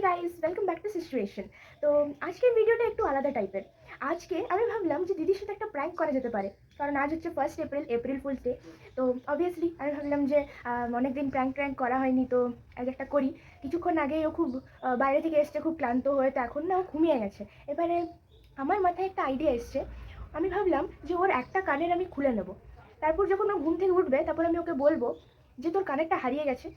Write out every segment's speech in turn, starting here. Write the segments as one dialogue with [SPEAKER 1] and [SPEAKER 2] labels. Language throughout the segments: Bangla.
[SPEAKER 1] Guys, welcome back to situation. তো আজকের ভিডিওটা একটু আলাদা টাইপের। আজকে আমি ভাবলাম যে দিদির সাথে একটা প্র্যাঙ্ক করা যেতে পারে, কারণ আজ হচ্ছে 1 এপ্রিল, এপ্রিল ফুলস ডে। তো অবভিয়াসলি আমি ভাবলাম যে অনেকদিন প্র্যাঙ্ক করা হয়নি, তো আজ একটা করি। কিছুক্ষণ আগেই ও খুব বাইরে থেকে এসছে, খুব ক্লান্ত হয়ে, তো এখন না ও ঘুমিয়ে গেছে। এবারে আমার মাথায় একটা আইডিয়া এসছে। আমি ভাবলাম যে ওর একটা কানের আমি খুলে নেব, তারপর যখন ও ঘুম থেকে উঠবে তারপর আমি ওকে বলবো যে তোর কানেরটা হারিয়ে গেছে।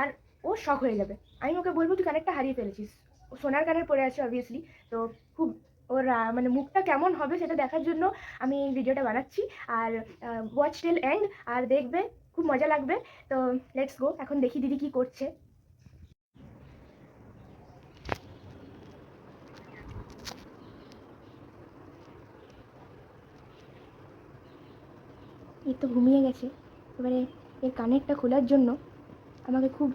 [SPEAKER 1] আর ও শক হয়ে যাবে। আমি ওকে বলবো তুই কানেরটা হারিয়ে ফেলেছিস। ও সোনার কানের পরে আছে অবভিয়াসলি। তো খুব ওর মানে মুখটা কেমন হবে সেটা দেখার জন্য আমি এই ভিডিওটা বানাচ্ছি। আর ওয়াচ টিল এন্ড, আর দেখবে খুব মজা লাগবে। তো লেটস গো, এখন দেখি দিদি কি করছে। এই তো ঘুমিয়ে গেছে। এবারে এর কানেরটা খোলার জন্য আমাকে খুব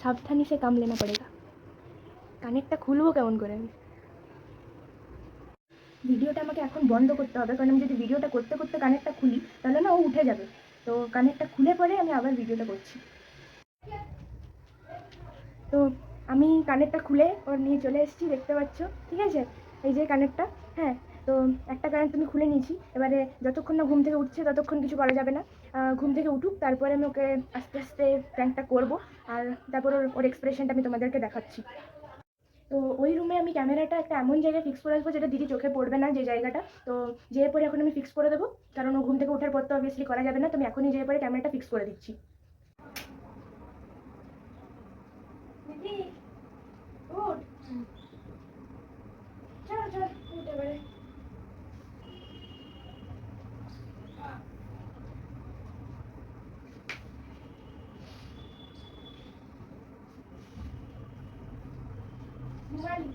[SPEAKER 1] সাবধানে সে কাম লেনা পড়েগা। কানেরটা খুলবো কেমন করে আমি? ভিডিওটা আমাকে এখন বন্ধ করতে হবে, কারণ আমি যদি ভিডিওটা করতে করতে কানেরটা খুলি তাহলে না ও উঠে যাবে। তো কানেরটা খুলে পরে আমি আবার ভিডিওটা করছি। তো আমি কানেরটা খুলে ওর নিয়ে চলে এসেছি, দেখতে পাচ্ছ। ঠিক আছে, এই যে কানেরটা। হ্যাঁ, তো একটা কানের তুমি খুলে নিয়েছি। এবারে যতক্ষণ না ঘুম থেকে উঠছে ততক্ষণ কিছু করা যাবে না। ঘুম থেকে উঠুক, তারপরে আমি ওকে আস্তে আস্তে প্র্যাঙ্কটা করবো। আর তারপর ওর এক্সপ্রেশনটা আমি তোমাদেরকে দেখাচ্ছি। তো ওই রুমে আমি ক্যামেরাটা একটা এমন জায়গায় ফিক্স করে আসবো যেটা দিদি চোখে পড়বে না, যে জায়গাটা। তো যেয়ে পরে এখন আমি ফিক্স করে দেবো, কারণ ও ঘুম থেকে ওঠার পর তো অবভিয়াসলি করা যাবে না। তো আমি এখনই যেয়ে পরে ক্যামেরাটা ফিক্স করে দিচ্ছি। দিদি উঠ, চল চল উঠ এবারে। ঘুমালি?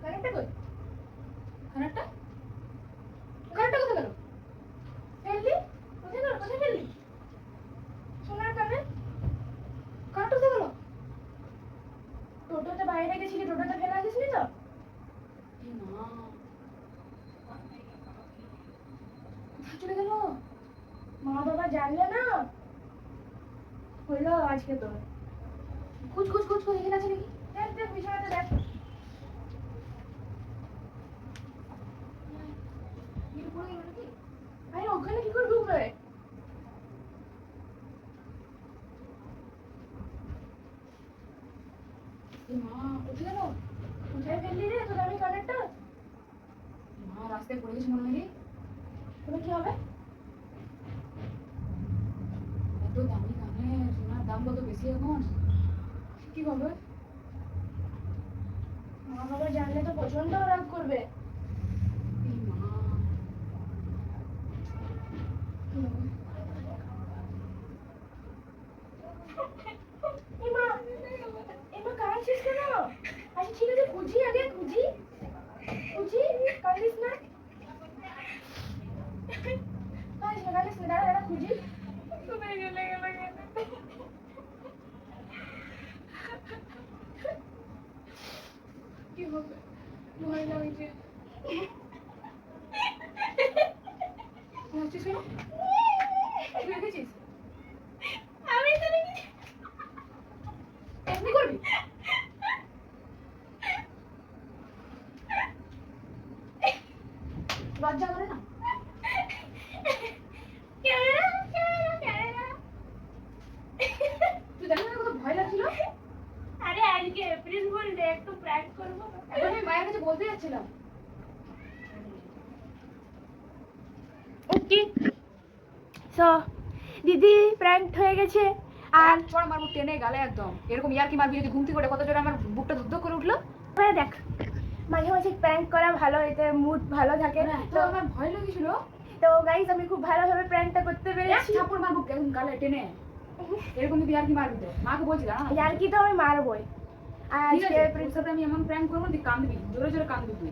[SPEAKER 1] কানেরটা কই? কানেরটা কানেরটা কোথায় গেল? ফেললি? কোথায় গেল? কোথায় ফেললি সোনার কানের? কানেরটা কোথায় গেল? টোটোতে বাইরে গেছিলি, টোটোতে ফেলে আসিসনি তো? কোথায় চলে গেল? মা বাবা জানলে না হইলো আজকে তোর। খুঁজ খুঁজ খুঁজ খুঁজ, এখানে আছে নাকি? দেখ দেখ, বিছানাতে দেখ। আরে ওখানে কি করে ঢুকবে? মা কোথায় গেল? কোথায় ফেললি রে তোর দামি কানেরটা? মা রাস্তায় পড়ে গেছে মনে হয়। তবে কি হবে? এত দামি কানের, সোনার দাম কত বেশি এখন। কি হবে? মা বাবা জানলে তো প্রচন্ড রাগ করবে। কাঁদছিস কেন? আচ্ছা ঠিক আছে, খুঁজি আগে, খুঁজি খুঁজি। কাঁদিস না, কাঁদিস না, কাঁদিস না, দাঁড়া দাঁড়া, খুঁজি। কোথায় চলে গেল? কি হবে? ভয় লাগছে। হাসছিস কেন? তুই রেখেছিস? আমি তো রেখেছি। এমনি করবি? লজ্জা করে না? তুই জানিস না কত ভয় লাগছিল? আরে আজকে এপ্রিল ফুল ডে, একটু প্র্যাঙ্ক করবো। এখন আমি মায়ের কাছে বলতে যাচ্ছিলাম। ওকে, সো দিদি প্র্যাঙ্ক হয়ে গেছে। আর চড় মারবো টেনে গালে একদম। এরকম ইয়ার কি মারবি যদি ঘুম থেকে ওঠে, কত জোরে আমার বুকটা ধুকধুক করে উঠলো। দেখ, মাঝে মাঝে প্র্যাঙ্ক করা ভালো, এতে মুড ভালো থাকে। তো আমার ভয় লেগেছিল। তো গাইস, আমি খুব ভালোভাবে প্র্যাঙ্কটা করতে পেরেছি। থাপ্পড় মারবো কেমন গালে টেনে। এরকম যদি ইয়ার কি মারবি তো মাকে বলছি না, ইয়ার কি তো আমি মারবই। আর আজকে প্রিন্সিপাল আমি এমন প্র্যাঙ্ক করবো, তুই কাঁদবি, জোরে জোরে কাঁদবি। তুই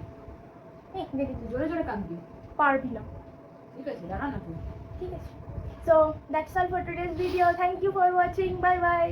[SPEAKER 1] দেখি তুই জোরে জোরে কাঁদবি। পারবি না? ঠিক আছে, দাঁড়া না তুই। ঠিক আছে। So that's all for today's video. Thank you for watching. Bye bye.